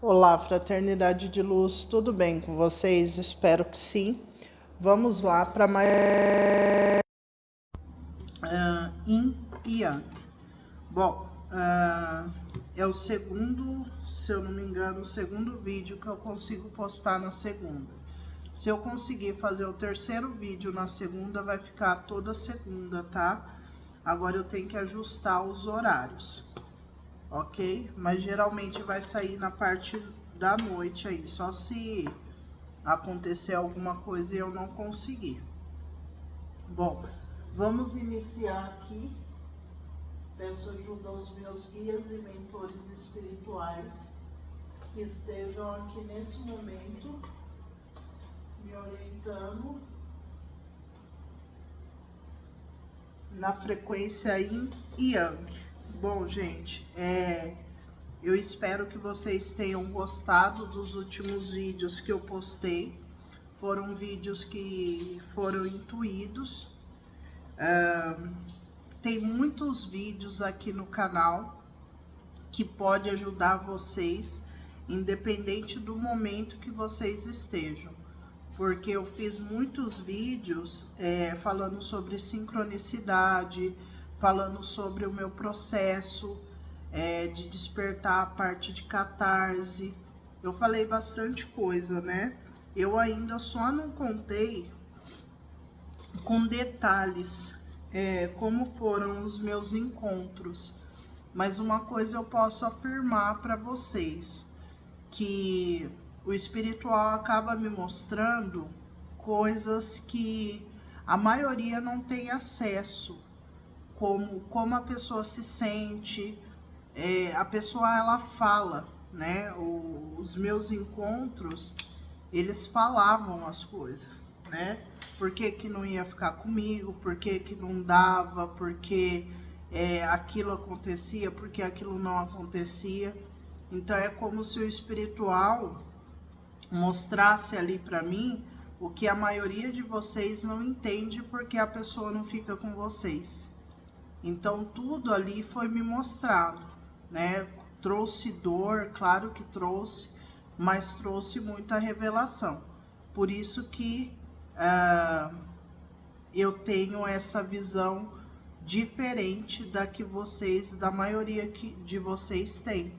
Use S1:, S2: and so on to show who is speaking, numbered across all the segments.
S1: Olá, fraternidade de luz, tudo bem com vocês? Espero que sim. Vamos lá para mais Yin e Yang. Bom, é o segundo, se eu não me engano, o segundo vídeo que eu consigo postar na segunda. Se eu conseguir fazer o terceiro vídeo na segunda, vai ficar toda segunda, tá? Agora eu tenho que ajustar os horários, ok? Mas geralmente vai sair na parte da noite aí, só se acontecer alguma coisa e eu não conseguir. Bom, vamos iniciar aqui. Peço ajuda aos meus guias e mentores espirituais que estejam aqui nesse momento me orientando na frequência Yin e Yang. Bom, gente, eu espero que vocês tenham gostado dos últimos vídeos que eu postei. Foram vídeos que foram intuídos. Tem muitos vídeos aqui no canal que pode ajudar vocês, independente do momento que vocês estejam. Porque eu fiz muitos vídeos falando sobre sincronicidade, falando sobre o meu processo de despertar a parte de catarse. Eu falei bastante coisa, né? Eu ainda só não contei com detalhes como foram os meus encontros. Mas uma coisa eu posso afirmar para vocês, que o espiritual acaba me mostrando coisas que a maioria não tem acesso, como a pessoa se sente, a pessoa ela fala, né? Os meus encontros, eles falavam as coisas, né? Por que que não ia ficar comigo, por que que não dava, por que aquilo acontecia, por que aquilo não acontecia. Então é como se o espiritual mostrasse ali para mim o que a maioria de vocês não entende, porque a pessoa não fica com vocês. Então tudo ali foi me mostrado, né? Trouxe dor, claro que trouxe, mas trouxe muita revelação. Por isso que eu tenho essa visão diferente da que vocês, da maioria de vocês têm,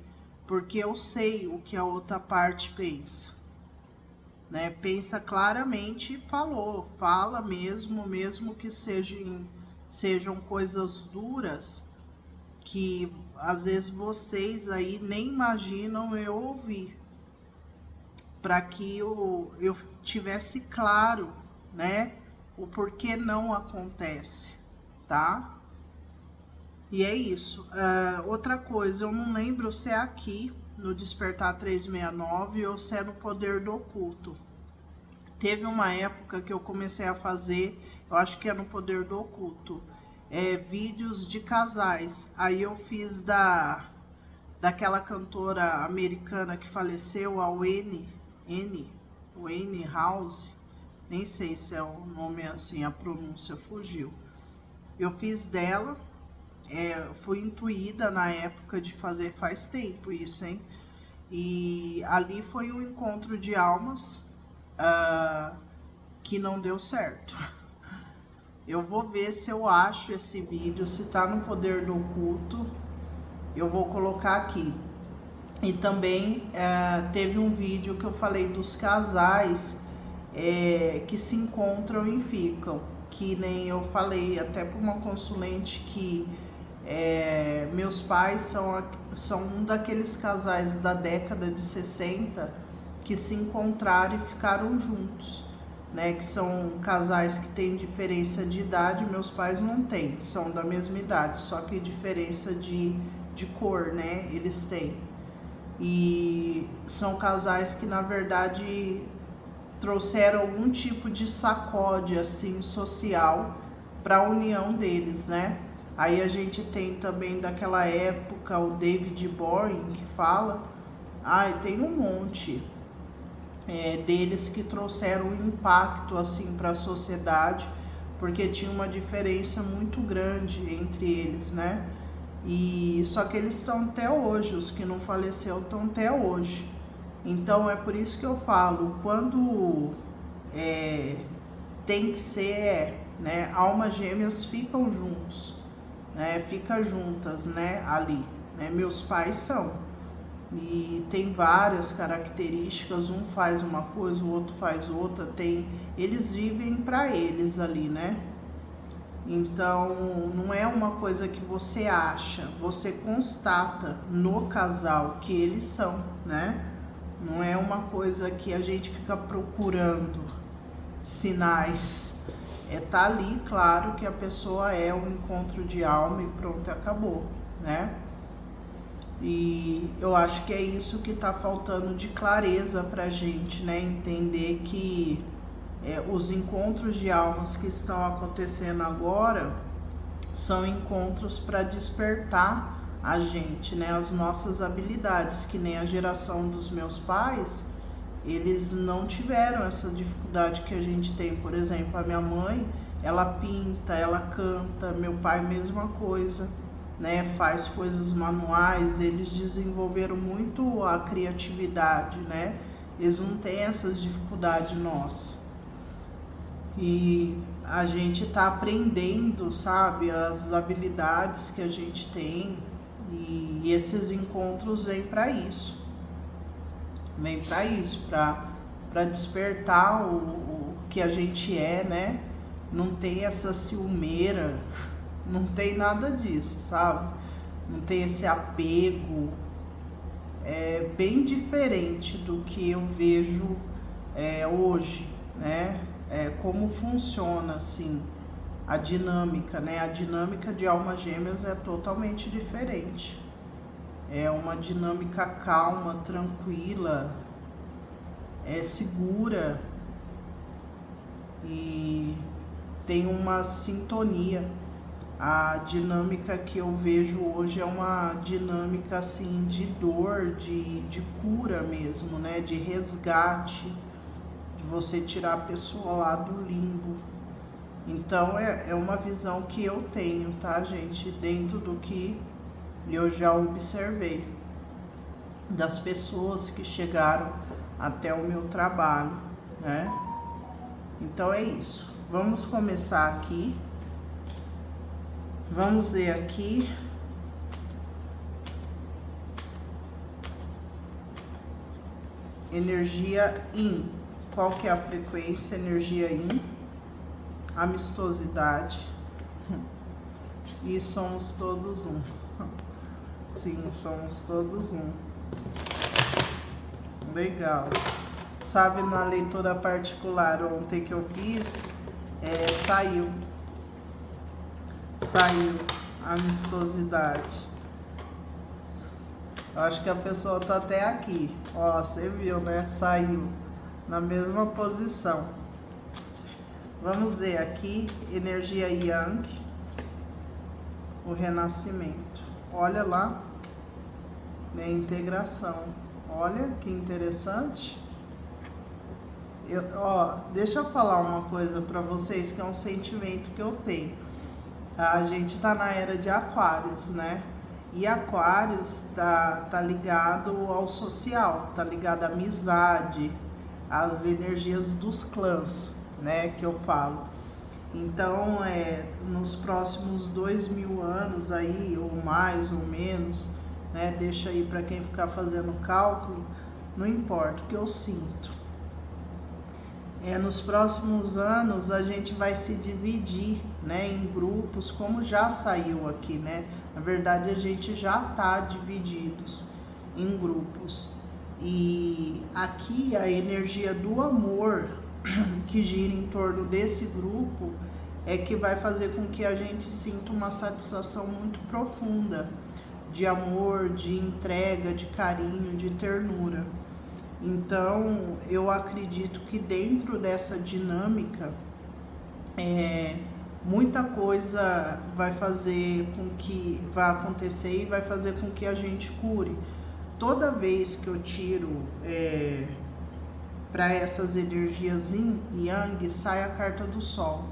S1: porque eu sei o que a outra parte pensa, né? Pensa claramente e fala mesmo que sejam coisas duras, que às vezes vocês aí nem imaginam eu ouvir, para que eu tivesse claro, né, o porquê não acontece, tá? E é isso. Outra coisa, eu não lembro se é aqui no Despertar 369 ou se é no Poder do Oculto. Teve uma época que eu comecei a fazer, eu acho que é no Poder do Oculto, vídeos de casais. Aí eu fiz daquela cantora americana que faleceu, a Wayne House, nem sei se é o nome assim, a pronúncia fugiu. Eu fiz dela, fui intuída na época de fazer, faz tempo isso, hein? E ali foi um encontro de almas que não deu certo. Eu vou ver se eu acho esse vídeo, se tá no Poder do Oculto, eu vou colocar aqui. E também teve um vídeo que eu falei dos casais que se encontram e ficam, que nem eu falei até para uma consulente que meus pais são um daqueles casais da década de 60 que se encontraram e ficaram juntos, né? Que são casais que têm diferença de idade, meus pais não têm, são da mesma idade, só que diferença de cor, né? Eles têm. E são casais que na verdade trouxeram algum tipo de sacode assim social para a união deles, né? Aí a gente tem também daquela época o David Boring que fala, tem um monte deles que trouxeram um impacto assim para a sociedade, porque tinha uma diferença muito grande entre eles, né? E só que eles estão até hoje, os que não faleceram estão até hoje. Então é por isso que eu falo, quando tem que ser, né, almas gêmeas ficam juntos, né, fica juntas, né, ali, né, meus pais são, e tem várias características, um faz uma coisa, o outro faz outra, eles vivem para eles ali, né. Então não é uma coisa que você acha, você constata no casal que eles são, né. Não é uma coisa que a gente fica procurando sinais. Tá ali, claro que a pessoa é um encontro de alma e pronto, acabou, né? E eu acho que é isso que tá faltando de clareza pra gente, né? Entender que os encontros de almas que estão acontecendo agora são encontros para despertar a gente, né? As nossas habilidades, que nem a geração dos meus pais, eles não tiveram essa dificuldade que a gente tem. Por exemplo, a minha mãe, ela pinta, ela canta, meu pai mesma coisa, né? Faz coisas manuais, eles desenvolveram muito a criatividade, né? Eles não têm essas dificuldades nossas. E a gente tá aprendendo, sabe, as habilidades que a gente tem, e esses encontros vêm para isso. Vem para isso, para despertar o que a gente é, né? Não tem essa ciumeira, não tem nada disso, sabe? Não tem esse apego. É bem diferente do que eu vejo hoje, né? Como funciona, assim, a dinâmica, né? A dinâmica de almas gêmeas é totalmente diferente. É uma dinâmica calma, tranquila, segura e tem uma sintonia. A dinâmica que eu vejo hoje é uma dinâmica assim de dor, de cura mesmo, né? De resgate, de você tirar a pessoa lá do limbo. Então é uma visão que eu tenho, tá, gente? Dentro do que eu já observei das pessoas que chegaram até o meu trabalho, né? Então é isso. Vamos começar aqui. Vamos ver aqui. Energia Yin. Qual que é a frequência? Energia Yin. Amistosidade. E somos todos um. Sim, somos todos um. Legal. Sabe, na leitura particular ontem que eu fiz, saiu amistosidade. Eu acho que a pessoa tá até aqui. Ó, você viu, né? Saiu na mesma posição. Vamos ver aqui, energia Yang, o renascimento. Olha lá, né? Integração. Olha que interessante. Deixa eu falar uma coisa para vocês, que é um sentimento que eu tenho. A gente tá na era de Aquários, né? E Aquários tá ligado ao social, tá ligado à amizade, às energias dos clãs, né? Que eu falo. Então, nos próximos 2000 anos aí, ou mais ou menos, né? Deixa aí para quem ficar fazendo cálculo, não importa, o que eu sinto. Nos próximos anos a gente vai se dividir, né, em grupos, como já saiu aqui, né? Na verdade, a gente já tá divididos em grupos. E aqui a energia do amor que gira em torno desse grupo é que vai fazer com que a gente sinta uma satisfação muito profunda de amor, de entrega, de carinho, de ternura. Então, eu acredito que dentro dessa dinâmica, muita coisa vai fazer com que vai acontecer e vai fazer com que a gente cure. Toda vez que eu tiro para essas energias Yin e Yang, sai a carta do Sol.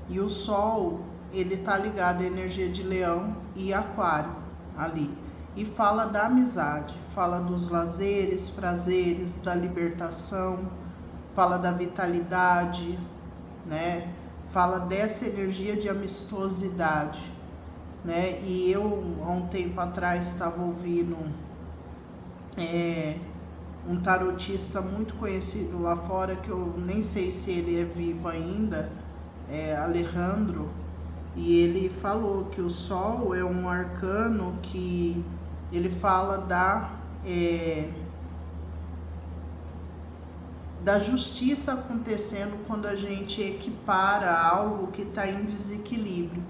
S1: E o Sol, ele tá ligado à energia de Leão e Aquário ali. e fala da amizade, fala dos lazeres, prazeres, da libertação, fala da vitalidade, né? Fala dessa energia de amistosidade, né? E eu, há um tempo atrás, estava ouvindo um tarotista muito conhecido lá fora, que eu nem sei se ele é vivo ainda, Alejandro, e ele falou que o Sol é um arcano que ele fala da justiça acontecendo quando a gente equipara algo que está em desequilíbrio.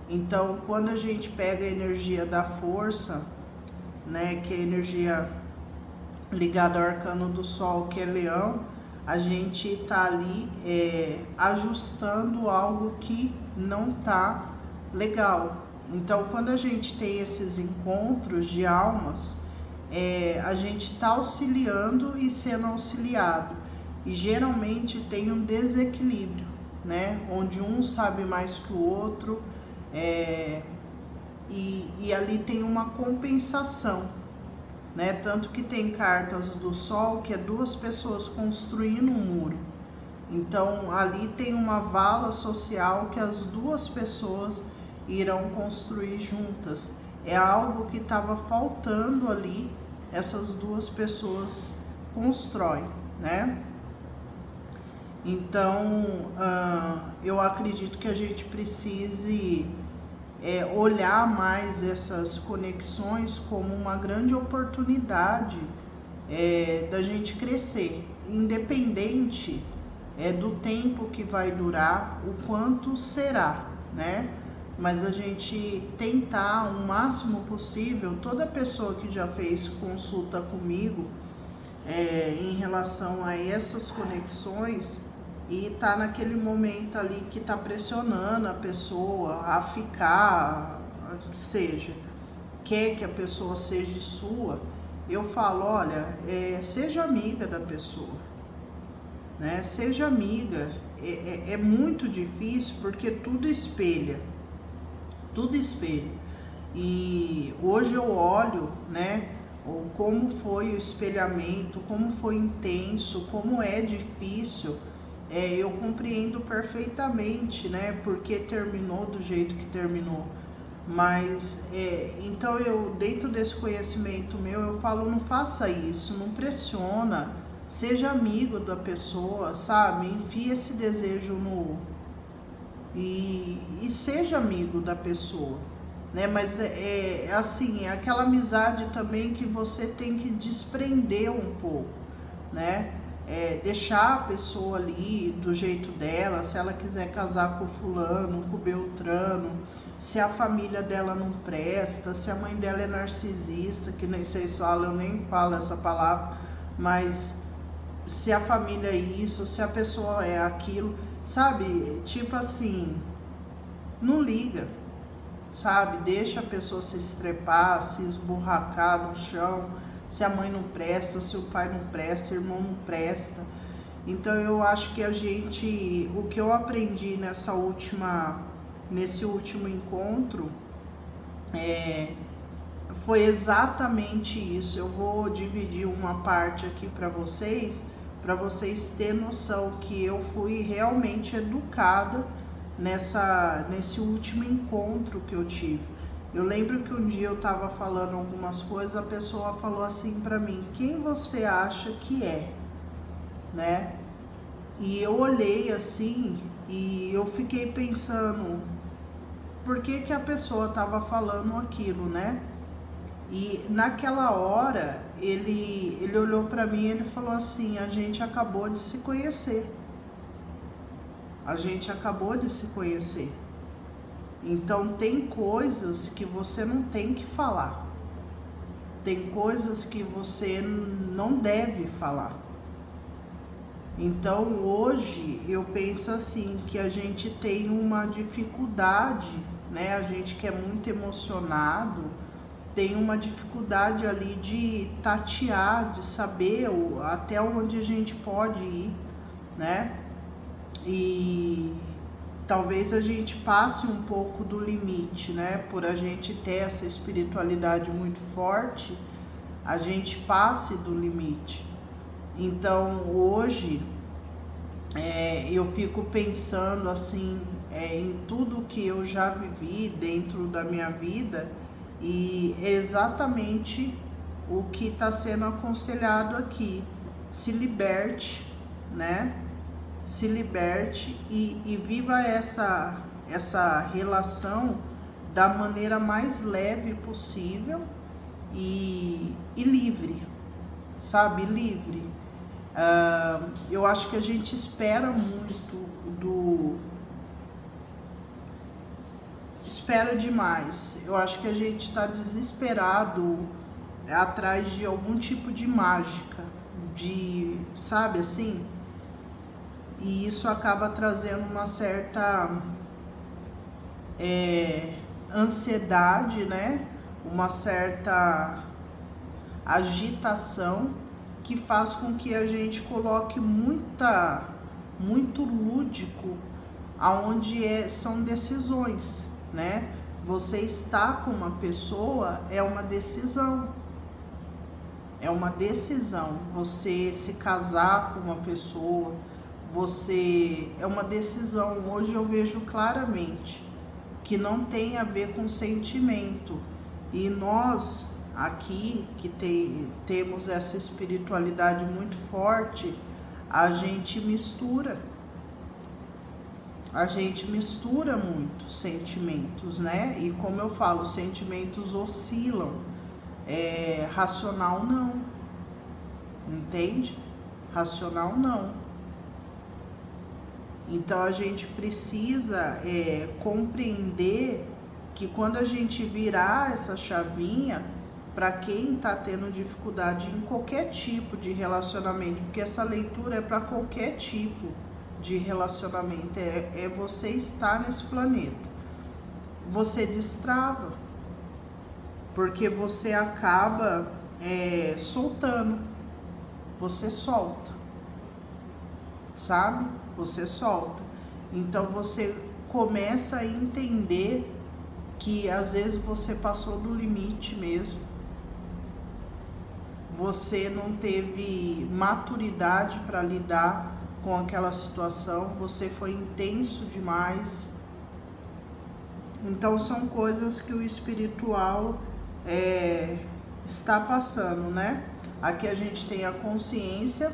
S1: Então, quando a gente pega a energia da força, né, que é a energia ligada ao arcano do Sol, que é Leão, a gente está ali ajustando algo que não tá legal. Então, quando a gente tem esses encontros de almas, a gente está auxiliando e sendo auxiliado. E geralmente tem um desequilíbrio, né? Onde um sabe mais que o outro, e ali tem uma compensação, né? Tanto que tem cartas do Sol que é duas pessoas construindo um muro. Então ali tem uma vala social que as duas pessoas irão construir juntas. É algo que estava faltando ali, essas duas pessoas constroem, né? Então eu acredito que a gente precise olhar mais essas conexões como uma grande oportunidade da gente crescer, independente do tempo que vai durar, o quanto será, né? Mas a gente tentar o máximo possível, toda pessoa que já fez consulta comigo em relação a essas conexões, e tá naquele momento ali que tá pressionando a pessoa a ficar, que seja, quer que a pessoa seja sua, eu falo, olha, seja amiga da pessoa, né? Seja amiga. É muito difícil porque tudo espelha, tudo espelha. E hoje eu olho, né, como foi o espelhamento, como foi intenso, como é difícil. Eu compreendo perfeitamente, né, porque terminou do jeito que terminou. Mas, então eu, dentro desse conhecimento meu, eu falo, não faça isso, não pressiona, seja amigo da pessoa, sabe? Enfia esse desejo e seja amigo da pessoa, né? Mas assim, é aquela amizade também que você tem que desprender um pouco, né? Deixar a pessoa ali do jeito dela, se ela quiser casar com o fulano, com o beltrano, se a família dela não presta, se a mãe dela é narcisista, que nem vocês falam, eu nem falo essa palavra, mas se a família é isso, se a pessoa é aquilo, sabe? Tipo assim, não liga, sabe? Deixa a pessoa se estrepar, se esburracar no chão, se a mãe não presta, se o pai não presta, se o irmão não presta. Então eu acho que o que eu aprendi nesse último encontro foi exatamente isso. Eu vou dividir uma parte aqui para vocês terem noção que eu fui realmente educada nesse último encontro que eu tive. Eu lembro que um dia eu estava falando algumas coisas, a pessoa falou assim para mim, quem você acha que é, né? E eu olhei assim e eu fiquei pensando, por que que a pessoa estava falando aquilo, né? E naquela hora ele olhou para mim e ele falou assim, a gente acabou de se conhecer. A gente acabou de se conhecer. Então tem coisas que você não tem que falar. Tem coisas que você não deve falar. Então hoje eu penso assim, que a gente tem uma dificuldade, né? A gente que é muito emocionado, tem uma dificuldade ali de tatear, de saber até onde a gente pode ir, né? E talvez a gente passe um pouco do limite, né? Por a gente ter essa espiritualidade muito forte, a gente passe do limite. Então hoje eu fico pensando assim em tudo que eu já vivi dentro da minha vida, e é exatamente o que está sendo aconselhado aqui. Se liberte, né? Se liberte e viva essa relação da maneira mais leve possível e livre, sabe? Livre. Eu acho que a gente espera muito espera demais. Eu acho que a gente está desesperado atrás de algum tipo de mágica, sabe assim? E isso acaba trazendo uma certa ansiedade, né? Uma certa agitação que faz com que a gente coloque muito lúdico aonde são decisões, né? Você estar com uma pessoa é uma decisão. É uma decisão. Você se casar com uma pessoa, é uma decisão. Hoje eu vejo claramente que não tem a ver com sentimento. E nós aqui que temos essa espiritualidade muito forte, a gente mistura muito sentimentos, né? E como eu falo, sentimentos oscilam, racional não, entende? Racional não. Então a gente precisa compreender que quando a gente virar essa chavinha, para quem está tendo dificuldade em qualquer tipo de relacionamento, porque essa leitura é para qualquer tipo de relacionamento, é você estar nesse planeta, você destrava, porque você acaba soltando, você solta, sabe? Você solta. Então você começa a entender que às vezes você passou do limite mesmo. Você não teve maturidade para lidar com aquela situação, você foi intenso demais. Então são coisas que o espiritual está passando, né? Aqui a gente tem a consciência,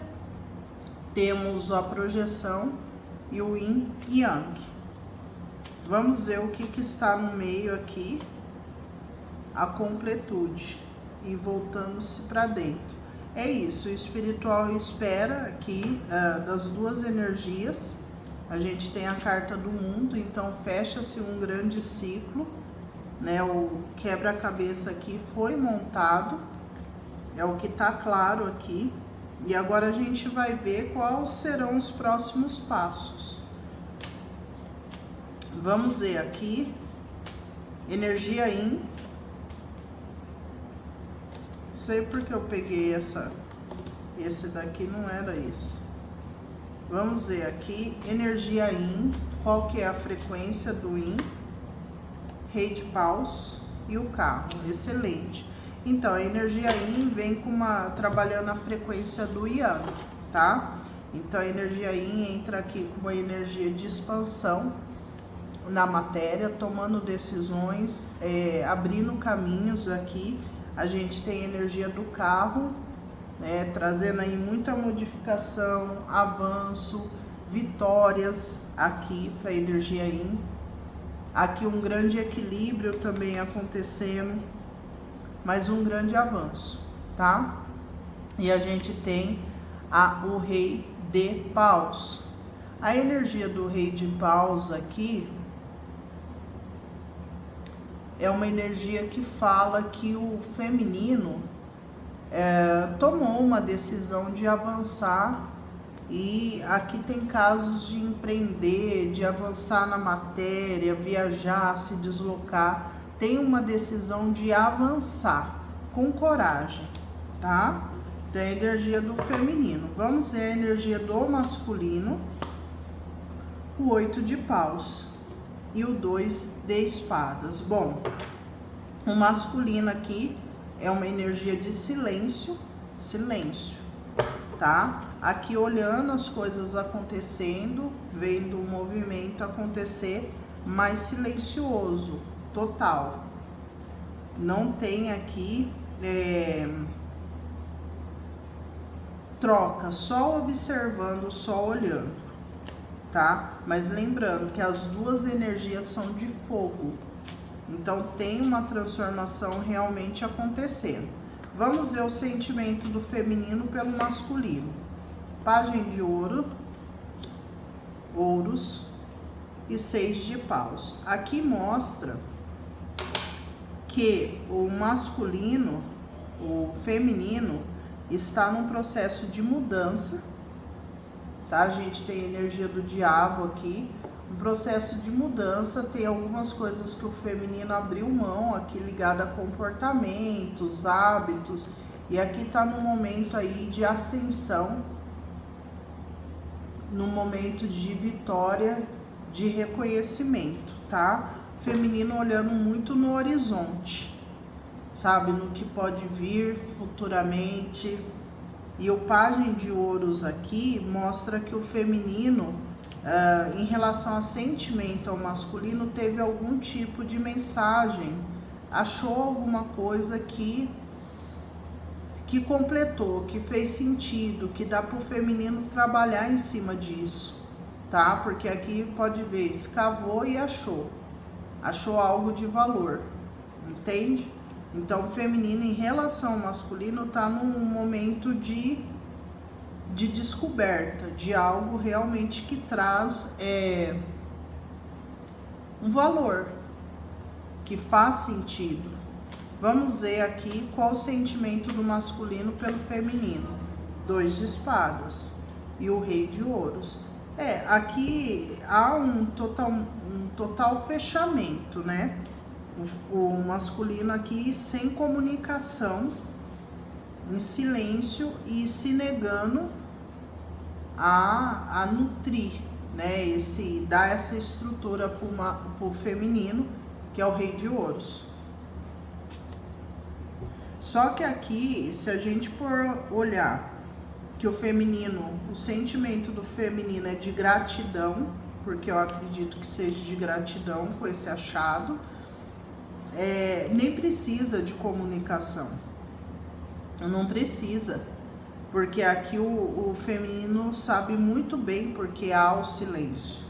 S1: temos a projeção e o yin e yang. Vamos ver o que está no meio aqui, a completude, e voltamos para dentro. É isso, o espiritual espera aqui das duas energias. A gente tem a carta do mundo, então fecha-se um grande ciclo, né? O quebra-cabeça aqui foi montado, é o que está claro aqui. E agora a gente vai ver quais serão os próximos passos. Vamos ver aqui, energia Yin. Não sei porque eu peguei esse daqui, não era isso. Vamos ver aqui, energia Yin, qual que é a frequência do Yin, Rei de Paus e o carro, excelente. Então, a energia Yin vem trabalhando a frequência do Yang, tá? Então, a energia Yin entra aqui com uma energia de expansão na matéria, tomando decisões, abrindo caminhos aqui. A gente tem a energia do carro, né, trazendo aí muita modificação, avanço, vitórias aqui para a energia Yin. Aqui um grande equilíbrio também acontecendo, mas um grande avanço, tá? E a gente tem o Rei de Paus. A energia do Rei de Paus aqui é uma energia que fala que o feminino tomou uma decisão de avançar, e aqui tem casos de empreender, de avançar na matéria, viajar, se deslocar. Tem uma decisão de avançar com coragem, tá? Então, a energia do feminino. Vamos ver a energia do masculino. o 8 de paus e o 2 de espadas. Bom, o masculino aqui é uma energia de silêncio, tá? Aqui olhando as coisas acontecendo, vendo o movimento acontecer, mais silencioso, total. Não tem aqui troca, só observando, só olhando, tá? Mas lembrando que as duas energias são de fogo, então tem uma transformação realmente acontecendo. Vamos ver o sentimento do feminino pelo masculino. Pajem de ouro, ouros e 6 de paus. Aqui mostra que o masculino, o feminino, está num processo de mudança, tá? A gente tem a energia do diabo aqui, um processo de mudança. Tem algumas coisas que o feminino abriu mão aqui, ligada a comportamentos, hábitos, e aqui tá num momento aí de ascensão, num momento de vitória, de reconhecimento, tá? Feminino olhando muito no horizonte, sabe, no que pode vir futuramente. E o pajem de ouros aqui mostra que o feminino, em relação a sentimento ao masculino, teve algum tipo de mensagem, achou alguma coisa que completou, que fez sentido, que dá para o feminino trabalhar em cima disso, tá? Porque aqui pode ver, escavou e achou algo de valor, entende? Então, o feminino em relação ao masculino tá num momento de descoberta de algo realmente que traz um valor, que faz sentido. Vamos ver aqui qual o sentimento do masculino pelo feminino. 2 de espadas e o rei de ouros. Aqui há um total fechamento, né? O masculino aqui sem comunicação, em silêncio e se negando a nutrir, né? Dar essa estrutura para o feminino, que é o rei de ouros. Só que aqui, se a gente for olhar que o feminino, o sentimento do feminino é de gratidão, porque eu acredito que seja de gratidão com esse achado, nem precisa de comunicação, não precisa, porque aqui o feminino sabe muito bem porque há o silêncio,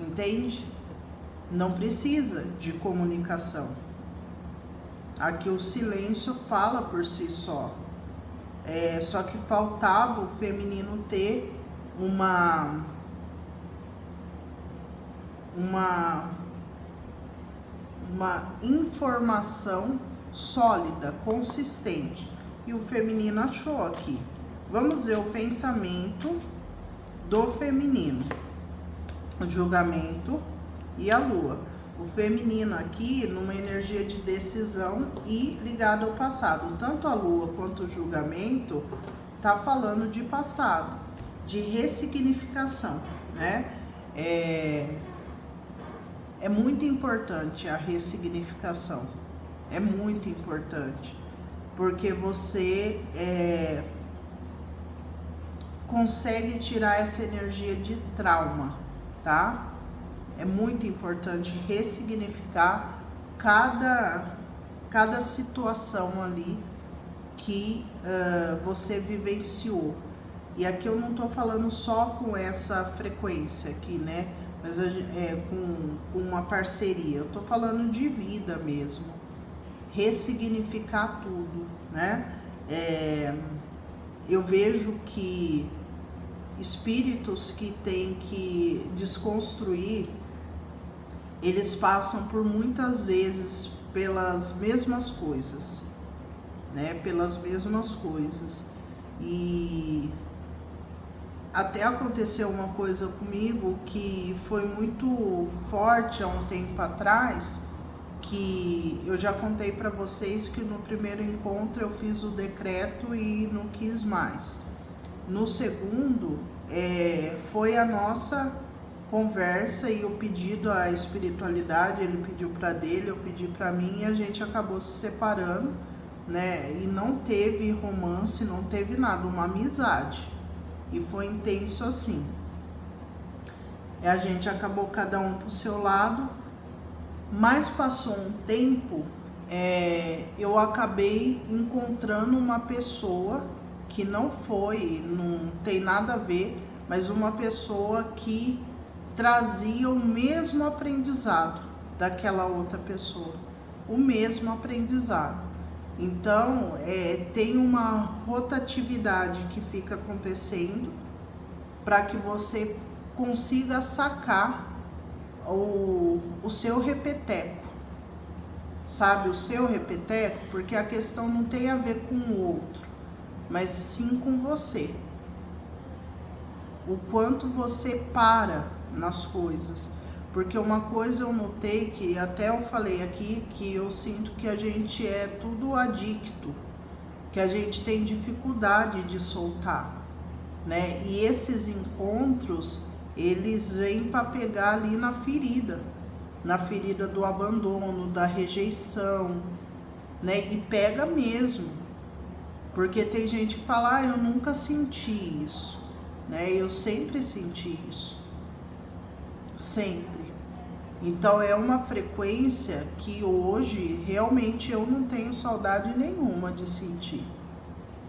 S1: entende? Não precisa de comunicação, aqui o silêncio fala por si só. Só que faltava o feminino ter uma informação sólida, consistente. E o feminino achou aqui. Vamos ver o pensamento do feminino. O julgamento e a lua. O feminino aqui numa energia de decisão e ligado ao passado. Tanto a lua quanto o julgamento tá falando de passado, de ressignificação, né? É muito importante a ressignificação. É muito importante. Porque você consegue tirar essa energia de trauma, tá? É muito importante ressignificar cada situação ali que você vivenciou. E aqui eu não tô falando só com essa frequência aqui, né? Mas com uma parceria. Eu tô falando de vida mesmo. Ressignificar tudo, né? Eu vejo que espíritos que têm que desconstruir, eles passam por muitas vezes pelas mesmas coisas, né? Pelas mesmas coisas. E até aconteceu uma coisa comigo que foi muito forte há um tempo atrás, que eu já contei para vocês que no primeiro encontro eu fiz o decreto e não quis mais. No segundo, foi a nossa conversa e o pedido à espiritualidade, ele pediu para dele, eu pedi para mim, e a gente acabou se separando, né? E não teve romance, não teve nada, uma amizade. E foi intenso assim. E a gente acabou cada um pro seu lado, mas passou um tempo, eu acabei encontrando uma pessoa que não tem nada a ver, mas uma pessoa que trazia o mesmo aprendizado daquela outra pessoa, o mesmo aprendizado. Então, tem uma rotatividade que fica acontecendo para que você consiga sacar o seu repeteco, sabe? O seu repeteco, porque a questão não tem a ver com o outro, mas sim com você. O quanto você para nas coisas. Porque uma coisa eu notei, que até eu falei aqui, que eu sinto que a gente é tudo adicto, que a gente tem dificuldade de soltar, né? E esses encontros, eles vêm para pegar ali na ferida do abandono, da rejeição, né? E pega mesmo, porque tem gente que fala, eu nunca senti isso, né? Eu sempre senti isso, sempre. Então é uma frequência que hoje realmente eu não tenho saudade nenhuma de sentir,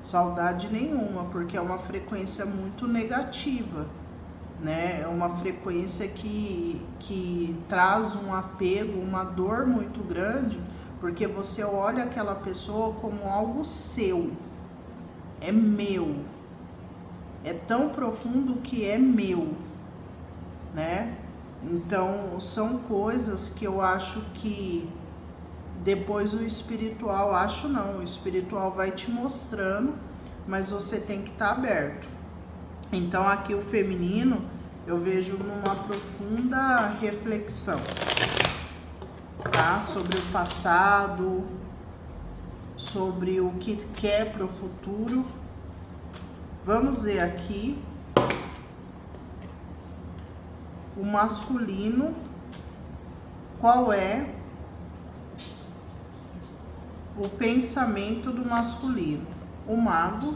S1: saudade nenhuma, porque é uma frequência muito negativa, né? É uma frequência que traz um apego, uma dor muito grande, porque você olha aquela pessoa como algo seu, é meu, é tão profundo que é meu, né? Então são coisas que eu acho que depois o espiritual, o espiritual vai te mostrando, mas você tem que estar aberto. Então aqui o feminino eu vejo numa profunda reflexão, tá? Sobre o passado, sobre o que quer para o futuro. Vamos ver aqui o masculino, qual é o pensamento do masculino? O mago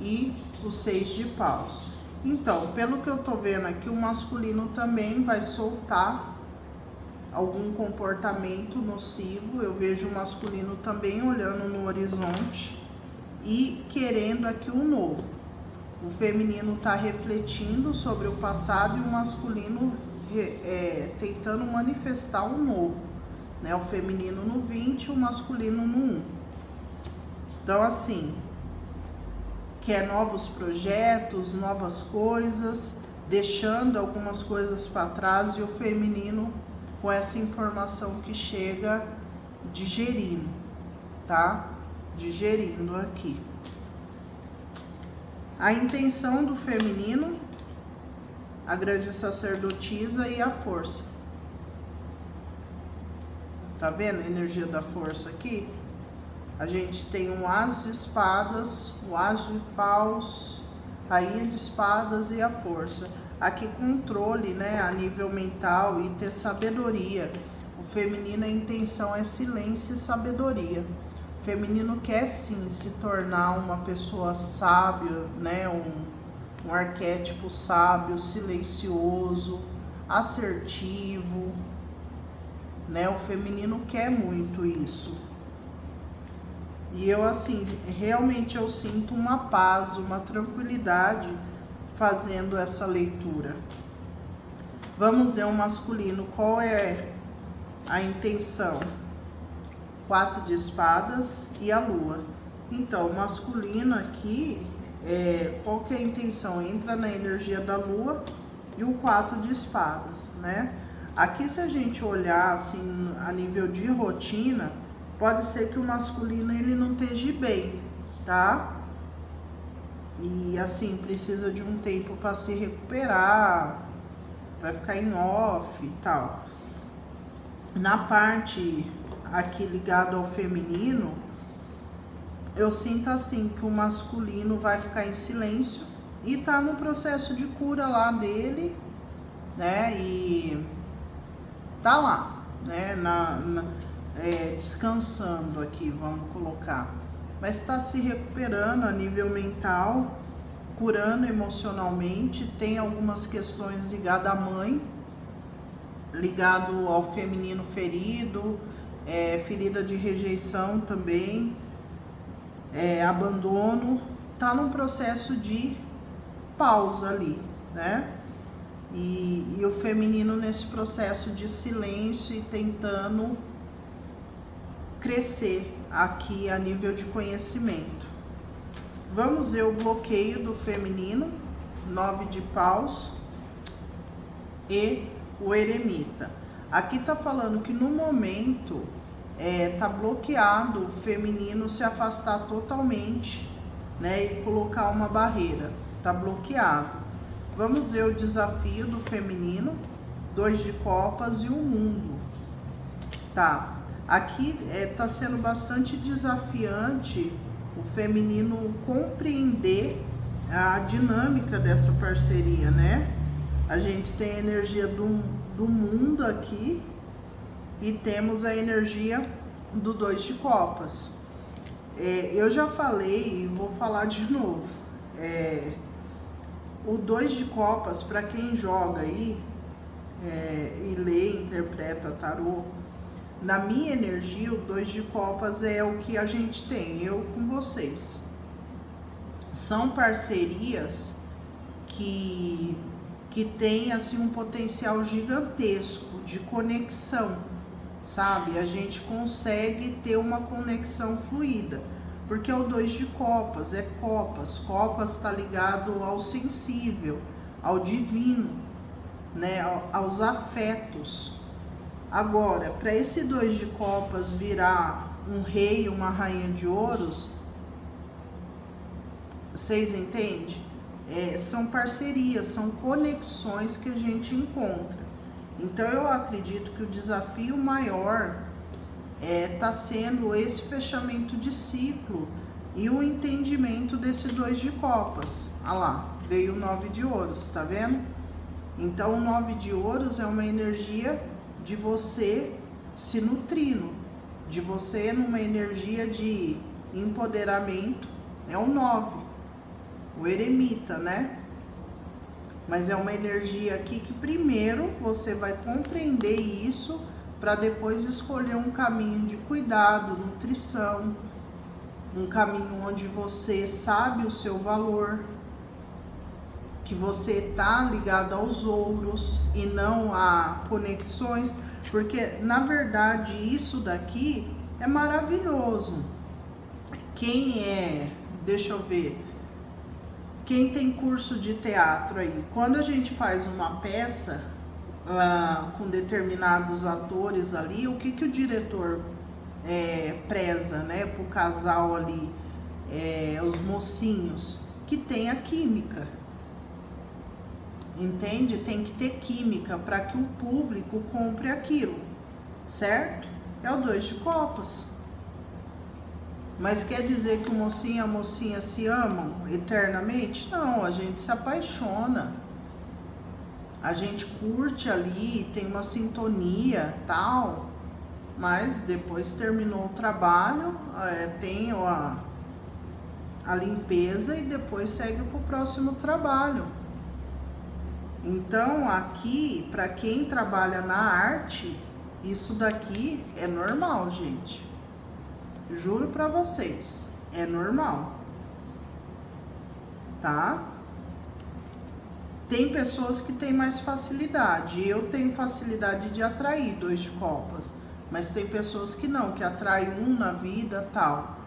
S1: e o 6 de paus. Então, pelo que eu tô vendo aqui, o masculino também vai soltar algum comportamento nocivo. Eu vejo o masculino também olhando no horizonte e querendo aqui um novo. O feminino tá refletindo sobre o passado e o masculino tentando manifestar um novo, né? O feminino no 20, o masculino no 1. Então, assim, quer novos projetos, novas coisas, deixando algumas coisas para trás, e o feminino com essa informação que chega digerindo, tá? Digerindo aqui. A intenção do feminino, a grande sacerdotisa e a força. Tá vendo a energia da força aqui? A gente tem um as de espadas, o as de paus, rainha de espadas e a força. Aqui controle, né, a nível mental e ter sabedoria. O feminino, a intenção é silêncio e sabedoria. O feminino quer sim se tornar uma pessoa sábia, né, um arquétipo sábio, silencioso, assertivo, né? O feminino quer muito isso. E eu, assim, realmente eu sinto uma paz, uma tranquilidade fazendo essa leitura. Vamos ver o masculino, qual é a intenção? 4 de espadas e a lua. Então, o masculino aqui, qual que é a intenção? Entra na energia da lua e o 4 de espadas, né? Aqui, se a gente olhar assim a nível de rotina, pode ser que o masculino ele não esteja bem, tá? E assim, precisa de um tempo para se recuperar, vai ficar em off e tal. Na parte aqui ligado ao feminino, eu sinto assim que o masculino vai ficar em silêncio, e tá no processo de cura lá dele, né? E tá lá, né? Descansando aqui, vamos colocar. Mas está se recuperando a nível mental, curando emocionalmente. Tem algumas questões ligadas à mãe, ligado ao feminino ferido, ferida de rejeição também, abandono. Tá num processo de pausa ali, né? E o feminino nesse processo de silêncio e tentando crescer aqui a nível de conhecimento. Vamos ver o bloqueio do feminino, 9 de paus e o eremita. Aqui tá falando que no momento tá bloqueado o feminino se afastar totalmente, né, e colocar uma barreira. Tá bloqueado. Vamos ver o desafio do feminino, 2 de copas e o mundo. Tá. Aqui tá sendo bastante desafiante o feminino compreender a dinâmica dessa parceria, né? A gente tem a energia do mundo aqui e temos a energia do 2 de copas. Eu já falei e vou falar de novo. O 2 de copas, para quem joga aí e lê, interpreta tarô, na minha energia, o 2 de copas é o que a gente tem, eu com vocês. São parcerias que tem assim um potencial gigantesco de conexão, sabe? A gente consegue ter uma conexão fluida, porque é o 2 de copas, copas tá ligado ao sensível, ao divino, né? Aos afetos. Agora, para esse 2 de copas virar um rei, uma rainha de ouros, vocês entendem? São parcerias, são conexões que a gente encontra. Então eu acredito que o desafio maior tá sendo esse fechamento de ciclo e o entendimento desse 2 de copas. Ah lá, veio o 9 de ouros, tá vendo? Então o 9 de ouros é uma energia de você se nutrindo, de você numa energia de empoderamento. É o 9, o eremita, né? Mas é uma energia aqui que primeiro você vai compreender isso para depois escolher um caminho de cuidado, nutrição, um caminho onde você sabe o seu valor, que você tá ligado aos ouros e não a conexões, porque na verdade isso daqui é maravilhoso. Deixa eu ver, quem tem curso de teatro aí, quando a gente faz uma peça com determinados atores ali, o que o diretor preza, né, pro casal ali, os mocinhos, que tenha química. Entende? Tem que ter química para que o público compre aquilo, certo? É o 2 de copas. Mas quer dizer que o mocinho e a mocinha se amam eternamente? Não, a gente se apaixona. A gente curte ali, tem uma sintonia, tal. Mas depois terminou o trabalho, tem a limpeza e depois segue para o próximo trabalho. Então, aqui, para quem trabalha na arte, isso daqui é normal, gente. Juro para vocês, é normal. Tá? Tem pessoas que têm mais facilidade. Eu tenho facilidade de atrair 2 de copas. Mas tem pessoas que não, que atraem um na vida, tal.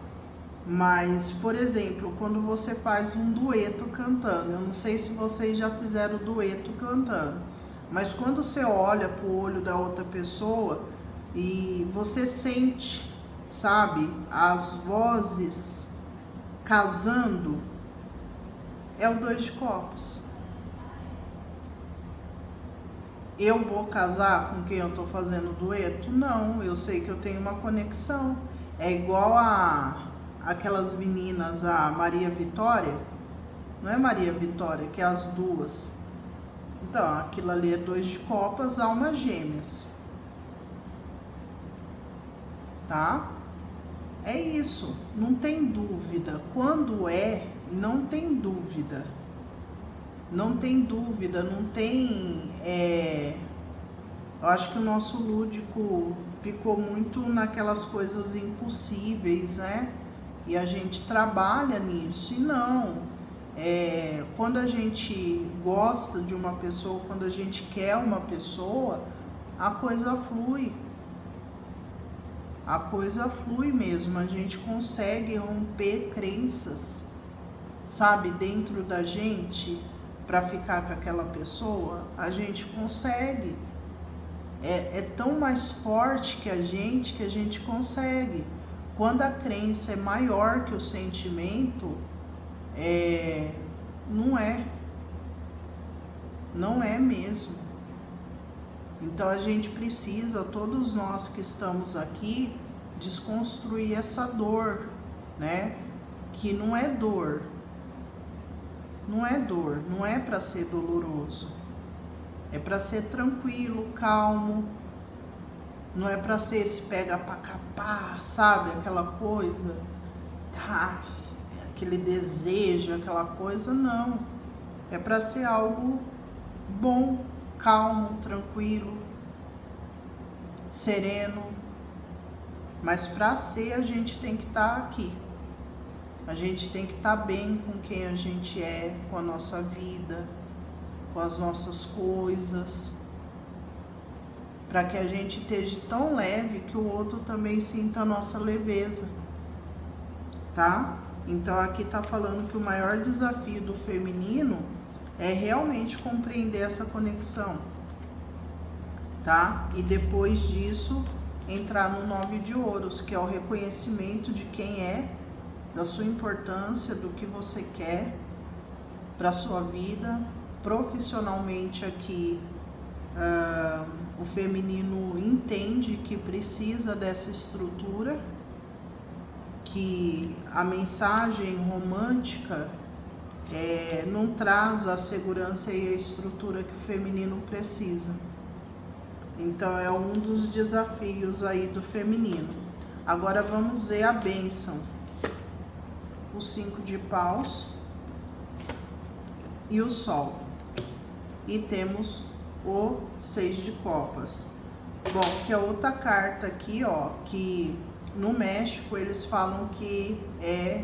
S1: Mas, por exemplo, quando você faz um dueto cantando, eu não sei se vocês já fizeram dueto cantando, mas quando você olha pro olho da outra pessoa e você sente, sabe, as vozes casando, é o 2 de copas. Eu vou casar com quem eu tô fazendo dueto? Não, eu sei que eu tenho uma conexão. É igual aquelas meninas, a Maria Vitória, Não é Maria Vitória, que é as duas. Então, aquilo ali é 2 de copas, almas gêmeas. Tá? É isso, não tem dúvida. Quando não tem dúvida. Não tem dúvida, não tem... Eu acho que o nosso lúdico ficou muito naquelas coisas impossíveis, né? E a gente trabalha nisso. E não, quando a gente gosta de uma pessoa, quando a gente quer uma pessoa, a coisa flui. A coisa flui mesmo, a gente consegue romper crenças, sabe, dentro da gente, para ficar com aquela pessoa, a gente consegue. É tão mais forte que a gente consegue. Quando a crença é maior que o sentimento, não é mesmo. Então a gente precisa, todos nós que estamos aqui, desconstruir essa dor, né? Que não é dor. Não é dor, não é para ser doloroso. É para ser tranquilo, calmo. Não é para ser esse pega pra capar, sabe? Aquela coisa, aquele desejo, aquela coisa, não. É para ser algo bom, calmo, tranquilo, sereno. Mas para ser, a gente tem que estar aqui. A gente tem que estar bem com quem a gente é, com a nossa vida, com as nossas coisas, para que a gente esteja tão leve que o outro também sinta a nossa leveza, tá? Então aqui tá falando que o maior desafio do feminino é realmente compreender essa conexão, tá? E depois disso, entrar no 9 de ouros, que é o reconhecimento de quem é, da sua importância, do que você quer para sua vida. Profissionalmente aqui, o feminino entende que precisa dessa estrutura, que a mensagem romântica não traz a segurança e a estrutura que o feminino precisa. Então é um dos desafios aí do feminino. Agora vamos ver a bênção. O 5 de paus e o sol. E temos o 6 de copas. Bom, que é outra carta aqui, ó, que no México eles falam que é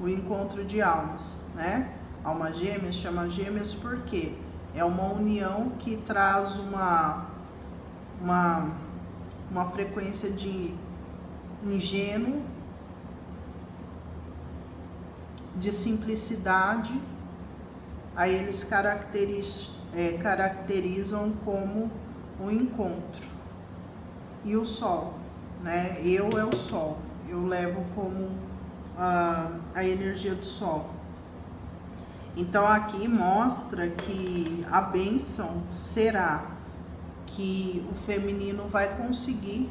S1: o encontro de almas, né? Alma gêmeas, chama gêmeas porque é uma união que traz uma frequência de ingênuo, de simplicidade. Aí eles caracterizam como um encontro. E o sol, né? Eu é o sol, eu levo como a energia do sol. Então aqui mostra que a bênção será que o feminino vai conseguir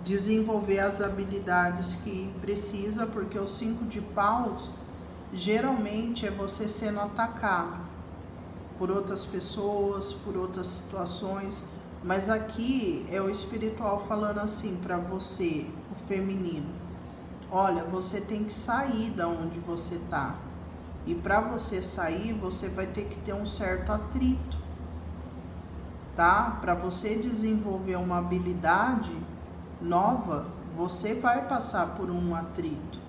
S1: desenvolver as habilidades que precisa, porque o 5 de paus geralmente é você sendo atacado por outras pessoas, por outras situações, mas aqui é o espiritual falando assim para você, o feminino: olha, você tem que sair da onde você tá, e para você sair você vai ter que ter um certo atrito, tá? Para você desenvolver uma habilidade nova, você vai passar por um atrito,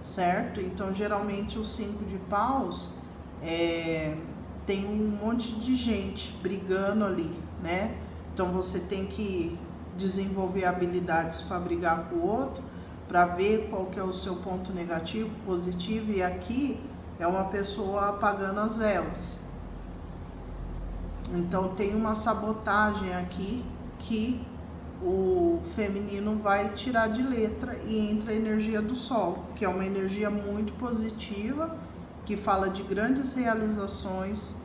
S1: certo? Então geralmente o 5 de paus tem um monte de gente brigando ali, né? Então você tem que desenvolver habilidades para brigar com o outro, para ver qual que é o seu ponto negativo, positivo. E aqui é uma pessoa apagando as velas. Então tem uma sabotagem aqui que o feminino vai tirar de letra, e entra a energia do sol, que é uma energia muito positiva, que fala de grandes realizações,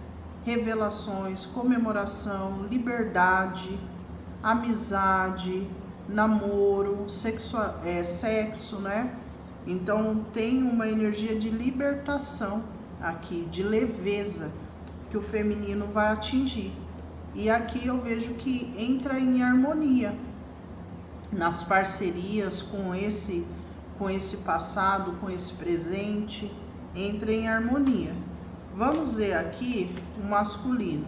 S1: revelações, comemoração, liberdade, amizade, namoro, sexo, né? Então tem uma energia de libertação aqui, de leveza, que o feminino vai atingir. E aqui eu vejo que entra em harmonia nas parcerias com esse passado, com esse presente, entra em harmonia. Vamos ver aqui o masculino.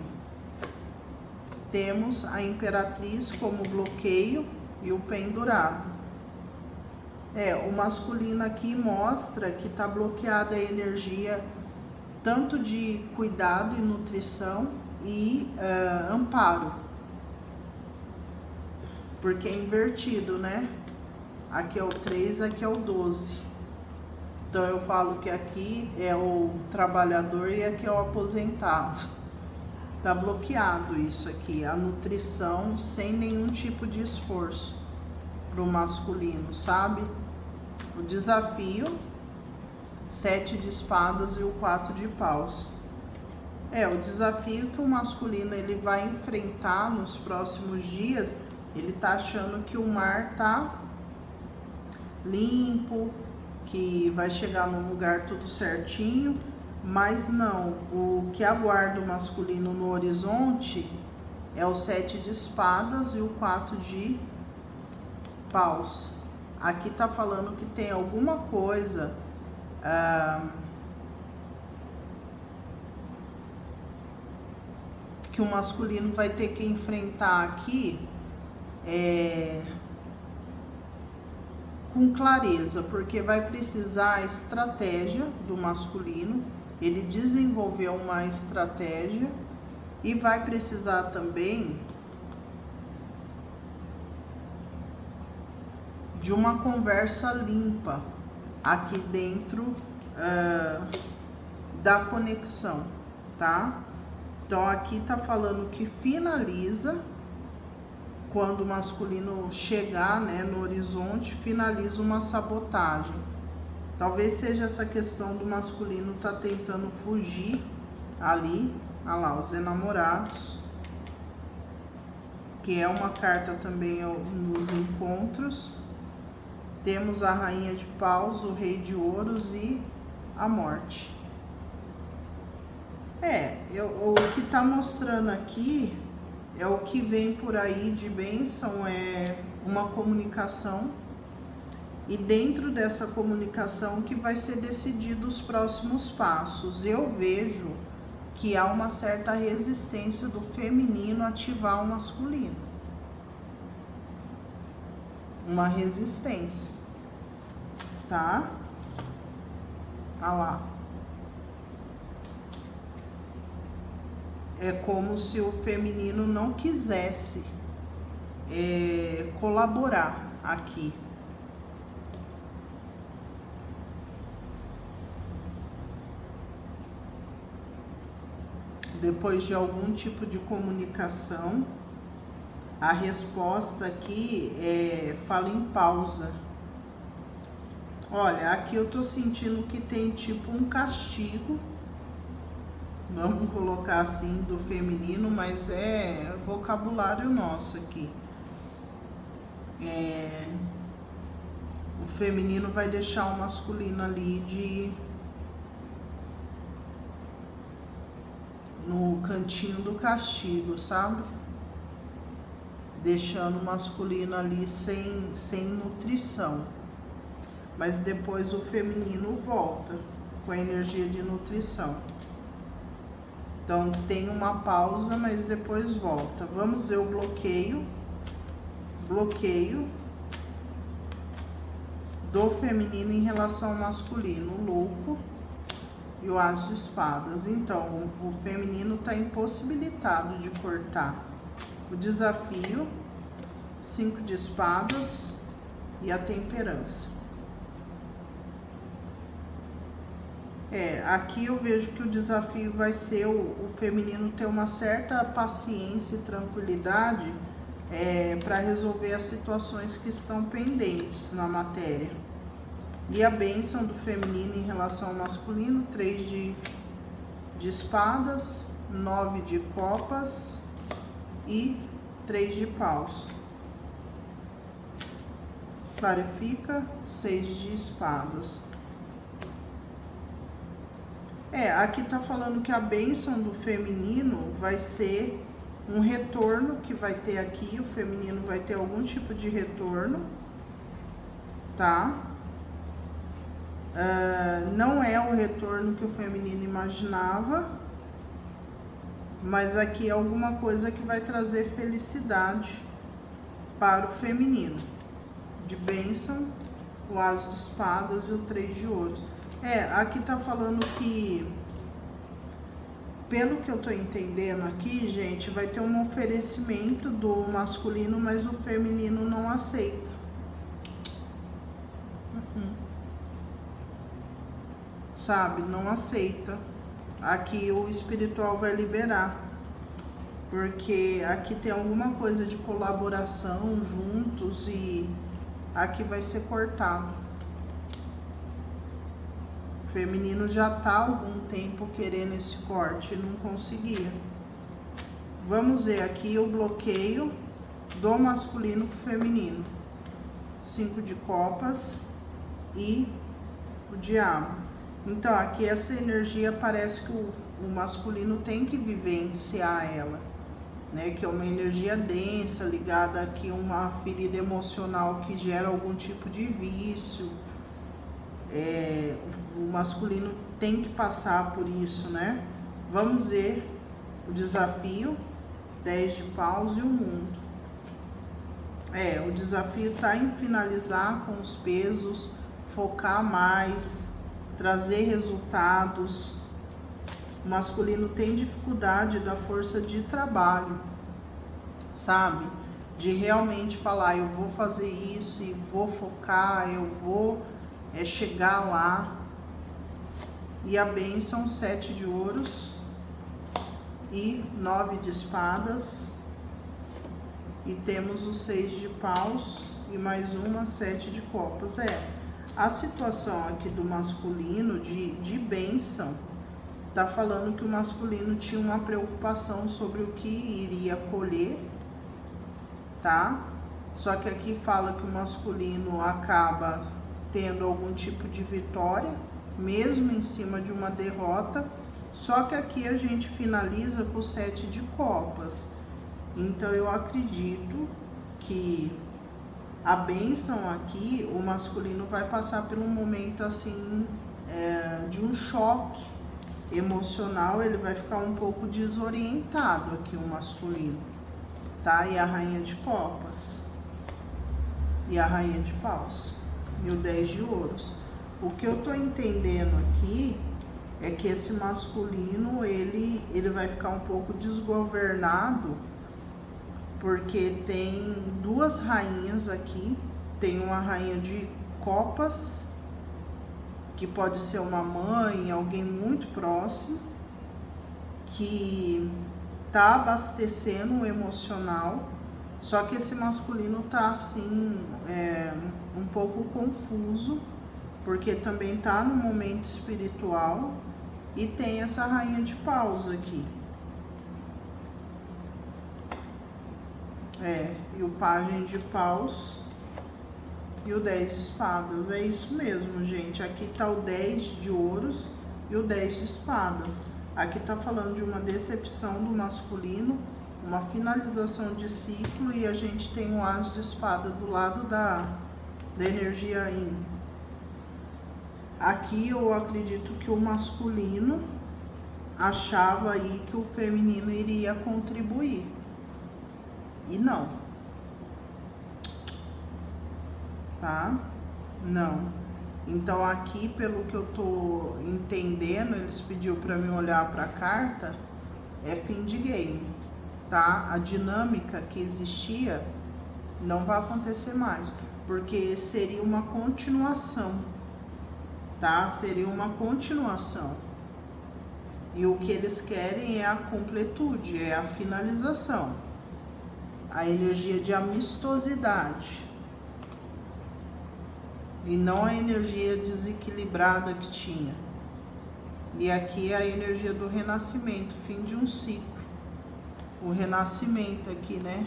S1: Temos a imperatriz como bloqueio e o pendurado. O masculino aqui mostra que está bloqueada a energia tanto de cuidado e nutrição e amparo. Porque é invertido, né? Aqui é o 3, aqui é o 12. Então eu falo que aqui é o trabalhador e aqui é o aposentado. Tá bloqueado isso aqui, a nutrição sem nenhum tipo de esforço pro masculino, sabe? O desafio, 7 de espadas e o 4 de paus. O desafio que o masculino ele vai enfrentar nos próximos dias, ele tá achando que o mar tá limpo, que vai chegar num lugar tudo certinho, mas não, o que aguarda o masculino no horizonte é o 7 de espadas e o 4 de paus. Aqui tá falando que tem alguma coisa que o masculino vai ter que enfrentar aqui com clareza, porque vai precisar a estratégia do masculino, ele desenvolveu uma estratégia e vai precisar também de uma conversa limpa aqui dentro da conexão, tá? Então aqui tá falando que finaliza quando o masculino chegar, né, no horizonte, finaliza uma sabotagem. Talvez seja essa questão do masculino tá tentando fugir ali, olha lá, os enamorados, que é uma carta também nos encontros. Temos a rainha de paus, o rei de ouros e a morte. O que tá mostrando aqui é o que vem por aí de bênção, é uma comunicação. E dentro dessa comunicação que vai ser decidido os próximos passos. Eu vejo que há uma certa resistência do feminino a ativar o masculino. Uma resistência, tá? Olha lá. É como se o feminino não quisesse colaborar aqui. Depois de algum tipo de comunicação, a resposta aqui fala em pausa. Olha, aqui eu tô sentindo que tem tipo um castigo, vamos colocar assim, do feminino, mas é vocabulário nosso aqui. O feminino vai deixar o masculino ali no cantinho do castigo, sabe? Deixando o masculino ali sem nutrição. Mas depois o feminino volta com a energia de nutrição. Então tem uma pausa, mas depois volta. Vamos ver o bloqueio do feminino em relação ao masculino, o louco e o as de espadas. Então o feminino está impossibilitado de cortar. O desafio, 5 de espadas e a temperança. Aqui eu vejo que o desafio vai ser o feminino ter uma certa paciência e tranquilidade para resolver as situações que estão pendentes na matéria. E a bênção do feminino em relação ao masculino, 3 de espadas, 9 de copas e 3 de paus. clarifica, 6 de espadas. Aqui tá falando que a bênção do feminino vai ser um retorno que vai ter aqui, o feminino vai ter algum tipo de retorno, tá? Não é o retorno que o feminino imaginava, mas aqui é alguma coisa que vai trazer felicidade para o feminino. De bênção, o As de espadas e o 3 de ouros. Aqui tá falando que, pelo que eu tô entendendo aqui, gente, vai ter um oferecimento do masculino, mas o feminino não aceita. Sabe? Não aceita. Aqui o espiritual vai liberar. Porque aqui tem alguma coisa de colaboração juntos e aqui vai ser cortado. O feminino já tá há algum tempo querendo esse corte e não conseguia. Vamos ver aqui o bloqueio do masculino pro feminino. 5 de copas e o diabo. Então, aqui essa energia parece que o masculino tem que vivenciar ela, né? Que é uma energia densa, ligada aqui a uma ferida emocional que gera algum tipo de vício. O masculino tem que passar por isso, né? Vamos ver o desafio, 10 de paus e o mundo. O desafio tá em finalizar com os pesos, focar mais, trazer resultados. O masculino tem dificuldade da força de trabalho, sabe? De realmente falar, eu vou fazer isso e vou focar, eu vou chegar lá. E a bênção, 7 de ouros e 9 de espadas. E temos o 6 de paus e mais uma, 7 de copas. A situação aqui do masculino de bênção tá falando que o masculino tinha uma preocupação sobre o que iria colher, tá? Só que aqui fala que o masculino acaba tendo algum tipo de vitória, mesmo em cima de uma derrota. Só que aqui a gente finaliza com o 7 de copas. Então eu acredito que a bênção aqui, o masculino vai passar por um momento assim, de um choque emocional, ele vai ficar um pouco desorientado aqui, o masculino, tá? E a rainha de copas, e a rainha de paus, e o 10 de ouros. O que eu tô entendendo aqui é que esse masculino, ele vai ficar um pouco desgovernado, porque tem duas rainhas aqui. Tem uma rainha de copas, que pode ser uma mãe, alguém muito próximo, que tá abastecendo o emocional. Só que esse masculino tá assim, um pouco confuso, porque também tá no momento espiritual. E tem essa rainha de paus aqui. E o pajem de paus e o 10 de espadas. É isso mesmo, gente. Aqui tá o 10 de ouros e o 10 de espadas. Aqui tá falando de uma decepção do masculino, uma finalização de ciclo, e a gente tem o as de espada do lado da energia yin. Aqui eu acredito que o masculino achava aí que o feminino iria contribuir. E não. Tá? Não. Então aqui, pelo que eu tô entendendo, eles pediu para mim olhar para a carta, é fim de game, tá? A dinâmica que existia não vai acontecer mais, porque seria uma continuação, tá? Seria uma continuação. E o que eles querem é a completude, é a finalização. A energia de amistosidade. E não a energia desequilibrada que tinha. E aqui é a energia do renascimento, fim de um ciclo. O renascimento aqui, né?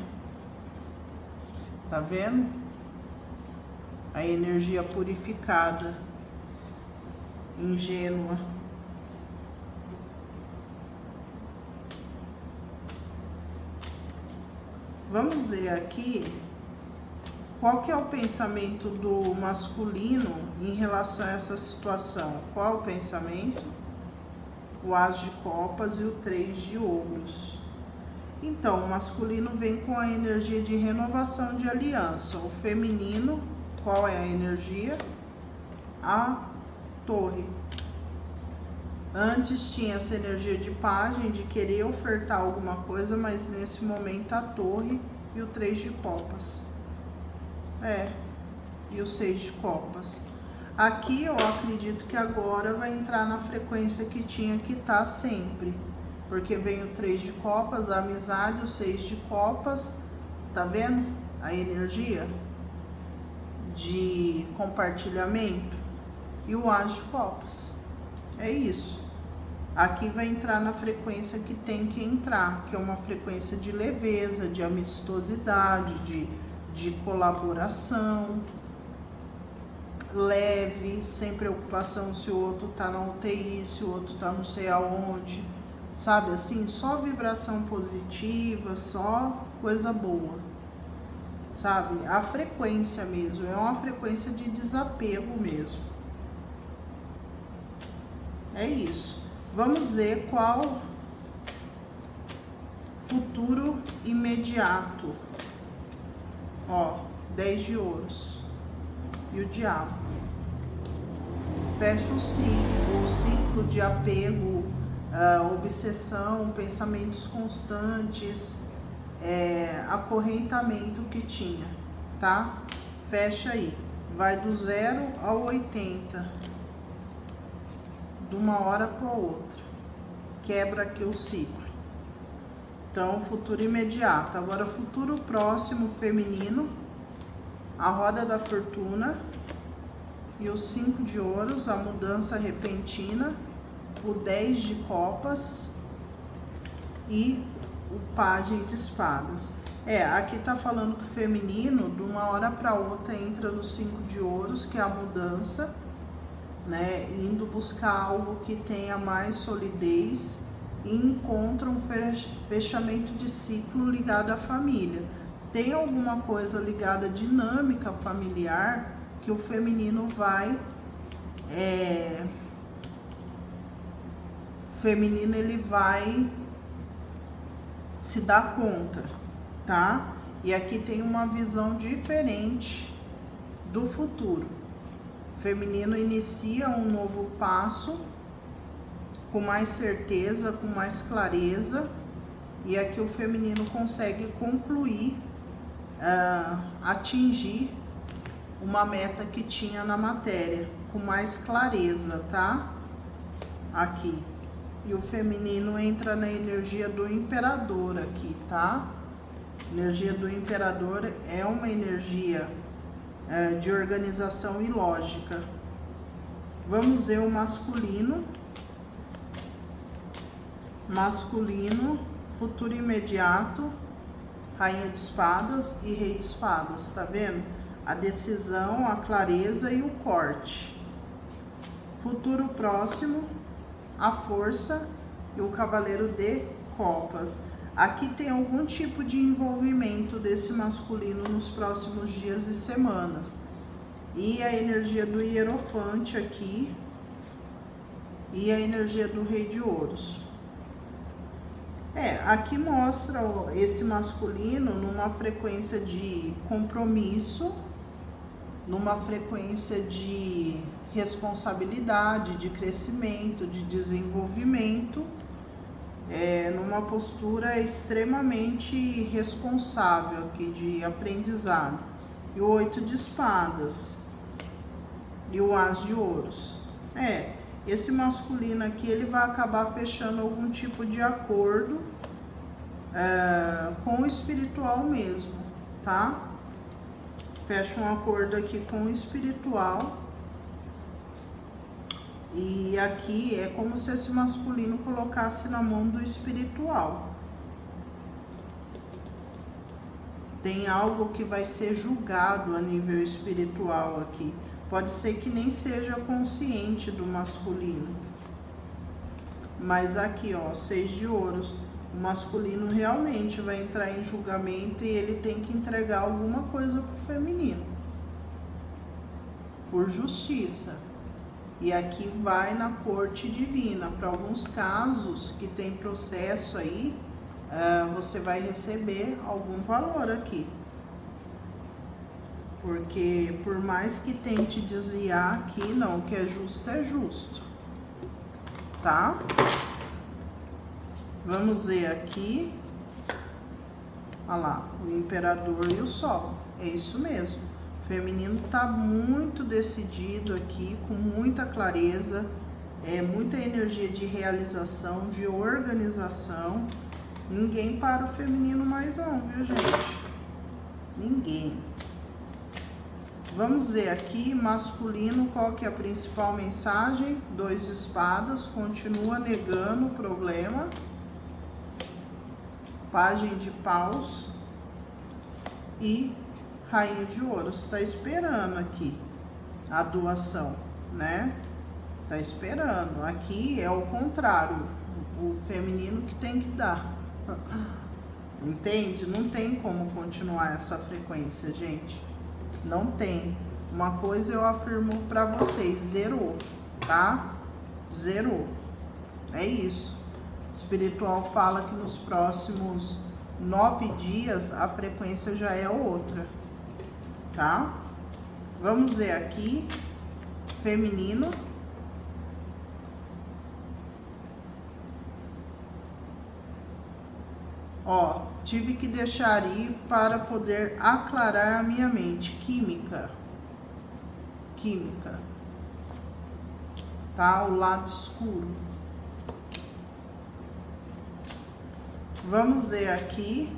S1: Tá vendo? a energia purificada, ingênua. Vamos ver aqui qual que é o pensamento do masculino em relação a essa situação. Qual é o pensamento? O As de Copas e o 3 de Ouros. Então, o masculino vem com a energia de renovação de aliança. O feminino, qual é a energia? A Torre. Antes tinha essa energia de pajem, de querer ofertar alguma coisa, mas nesse momento a Torre e o 3 de Copas. E o 6 de Copas. Aqui eu acredito que agora vai entrar na frequência que tinha que estar sempre. Porque vem o 3 de Copas, a amizade, o 6 de Copas. Tá vendo a energia de compartilhamento? E o As de Copas. É isso. Aqui vai entrar na frequência que tem que entrar, que é uma frequência de leveza, de amistosidade, de colaboração, leve, sem preocupação se o outro tá na UTI, se o outro tá não sei aonde, sabe assim? Só vibração positiva, só coisa boa, sabe? A frequência mesmo, é uma frequência de desapego mesmo. É isso. Vamos ver qual futuro imediato. Ó, 10 de ouros e o diabo. Fecha o ciclo de apego, obsessão, pensamentos constantes, acorrentamento que tinha, tá? Fecha aí. Vai do 0 ao 80. De uma hora para outra. Quebra aqui o ciclo. Então, futuro imediato. Agora, futuro próximo feminino. A roda da fortuna. E o 5 de ouros, a mudança repentina. O 10 de copas. E o pajem de espadas. Aqui tá falando que o feminino, de uma hora para outra, entra no 5 de ouros, que é a mudança. Né, indo buscar algo que tenha mais solidez e encontra um fechamento de ciclo ligado à família. Tem alguma coisa ligada à dinâmica familiar que o feminino vai ele vai se dar conta, tá? E aqui tem uma visão diferente do futuro. Feminino inicia um novo passo com mais certeza, com mais clareza, e aqui o feminino consegue concluir, atingir uma meta que tinha na matéria, com mais clareza, tá? Aqui. E o feminino entra na energia do imperador aqui, tá? Energia do imperador é uma energia de organização e lógica. Vamos ver o masculino. Masculino, futuro imediato, rainha de espadas e rei de espadas, tá vendo? A decisão, a clareza e o corte. Futuro próximo, a força e o cavaleiro de copas. Aqui tem algum tipo de envolvimento desse masculino nos próximos dias e semanas. E a energia do hierofante aqui. E a energia do rei de ouros. Aqui mostra esse masculino numa frequência de compromisso, numa frequência de responsabilidade, de crescimento, de desenvolvimento. Numa postura extremamente responsável aqui de aprendizado. E o 8 de espadas e o As de ouros. Esse masculino aqui, ele vai acabar fechando algum tipo de acordo com o espiritual mesmo, tá? Fecha um acordo aqui com o espiritual. E aqui é como se esse masculino colocasse na mão do espiritual. Tem algo que vai ser julgado a nível espiritual aqui. Pode ser que nem seja consciente do masculino. Mas aqui, ó, 6 de ouros. O masculino realmente vai entrar em julgamento e ele tem que entregar alguma coisa pro feminino. Por justiça. E aqui vai na corte divina. Para alguns casos que tem processo aí, você vai receber algum valor aqui. Porque por mais que tente desviar aqui, não, o que é justo, tá? Vamos ver aqui. Olha lá, o imperador e o sol. É isso mesmo. O feminino tá muito decidido aqui, com muita clareza. Muita energia de realização, de organização. Ninguém para o feminino mais não, viu, gente? Ninguém. Vamos ver aqui, masculino, qual que é a principal mensagem? 2 de espadas, continua negando o problema. Pagem de paus e rainha de ouros. Está esperando aqui a doação, né? Tá esperando. Aqui é o contrário, o feminino que tem que dar. Entende? Não tem como continuar essa frequência, gente. Não tem. Uma coisa eu afirmo pra vocês, zerou, tá? Zerou. É isso. O espiritual fala que nos próximos 9 dias a frequência já é outra, tá? Vamos ver aqui, feminino. Ó, tive que deixar ir para poder aclarar a minha mente. Química. Química. Tá? O lado escuro. Vamos ver aqui.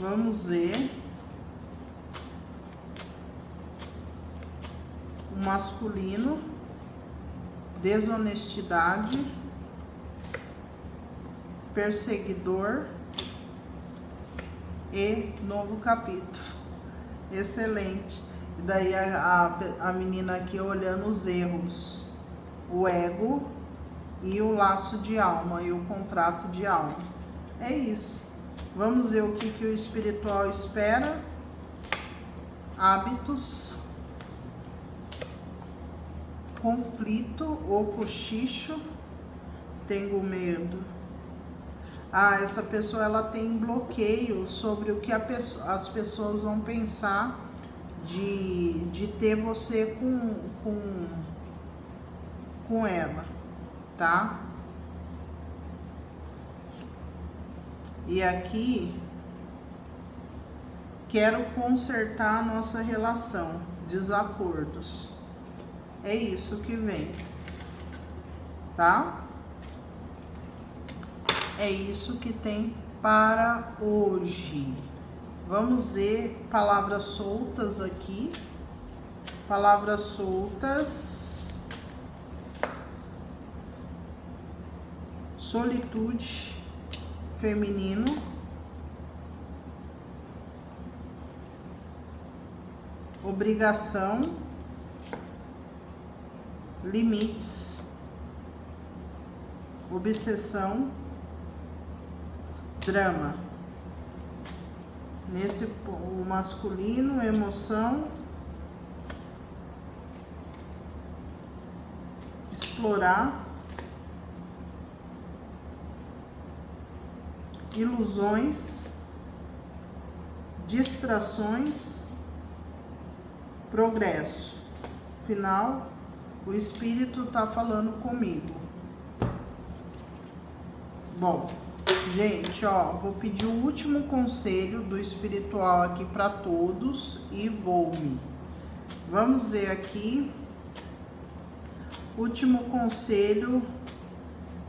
S1: Vamos ver. O masculino. Desonestidade. Perseguidor e novo capítulo. Excelente. E daí a menina aqui olhando os erros, o ego e o laço de alma e o contrato de alma. É isso. Vamos ver o que o espiritual espera. Hábitos, conflito ou cochicho. Tenho medo. Essa pessoa ela tem bloqueio sobre o que as pessoas vão pensar de ter você com ela, tá? E aqui, quero consertar a nossa relação, desacordos. É isso que vem, tá? É isso que tem para hoje. Vamos ver palavras soltas aqui. Palavras soltas. Solitude, feminino. Obrigação. Limites. Obsessão. Drama. Nesse o masculino, emoção, explorar, ilusões, distrações, progresso. Final, o espírito tá falando comigo. Bom, gente, ó, vou pedir o último conselho do espiritual aqui para todos e vou-me. Vamos ver aqui. Último conselho,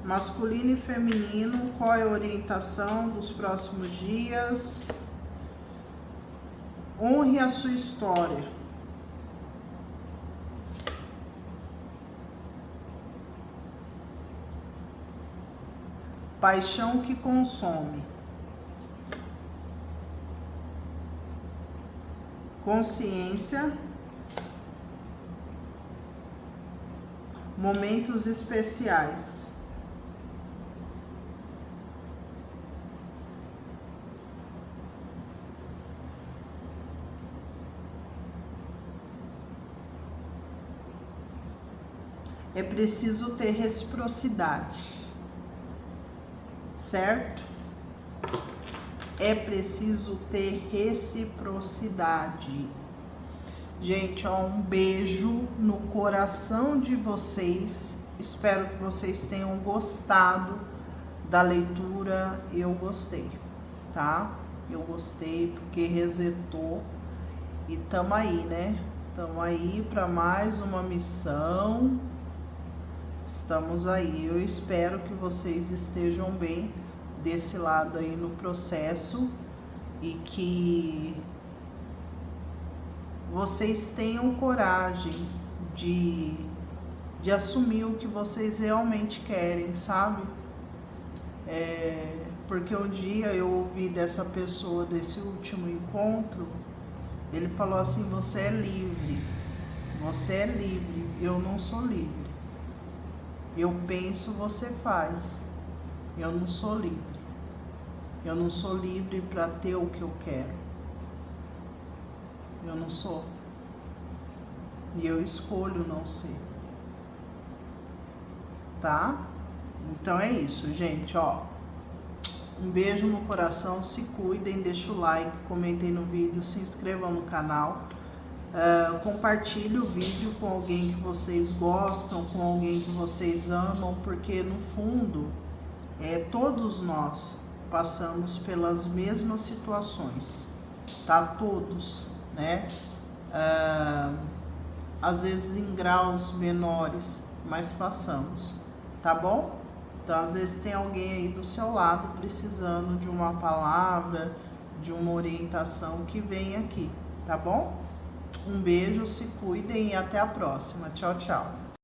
S1: masculino e feminino, qual é a orientação dos próximos dias? Honre a sua história. paixão que consome, consciência, momentos especiais, é preciso ter reciprocidade, certo? É preciso ter reciprocidade. Gente, ó, um beijo no coração de vocês. Espero que vocês tenham gostado da leitura. Eu gostei, tá? Eu gostei porque resetou. E tamo aí, né? Tamo aí para mais uma missão. Estamos aí. Eu espero que vocês estejam bem desse lado aí no processo e que vocês tenham coragem de assumir o que vocês realmente querem, sabe? Porque um dia eu ouvi dessa pessoa, desse último encontro, ele falou assim: você é livre, você é livre, eu não sou livre. Eu penso, você faz. Eu não sou livre. Eu não sou livre para ter o que eu quero. Eu não sou. E eu escolho não ser. Tá? Então é isso, gente, ó. Um beijo no coração, se cuidem, deixa o like, comentem no vídeo, se inscrevam no canal. Compartilhe o vídeo com alguém que vocês gostam, com alguém que vocês amam, porque no fundo, todos nós passamos pelas mesmas situações, tá? Todos, né? Às vezes em graus menores, mas passamos, tá bom? Então, às vezes tem alguém aí do seu lado precisando de uma palavra, de uma orientação, que vem aqui, tá bom? Um beijo, se cuidem e até a próxima. Tchau, tchau.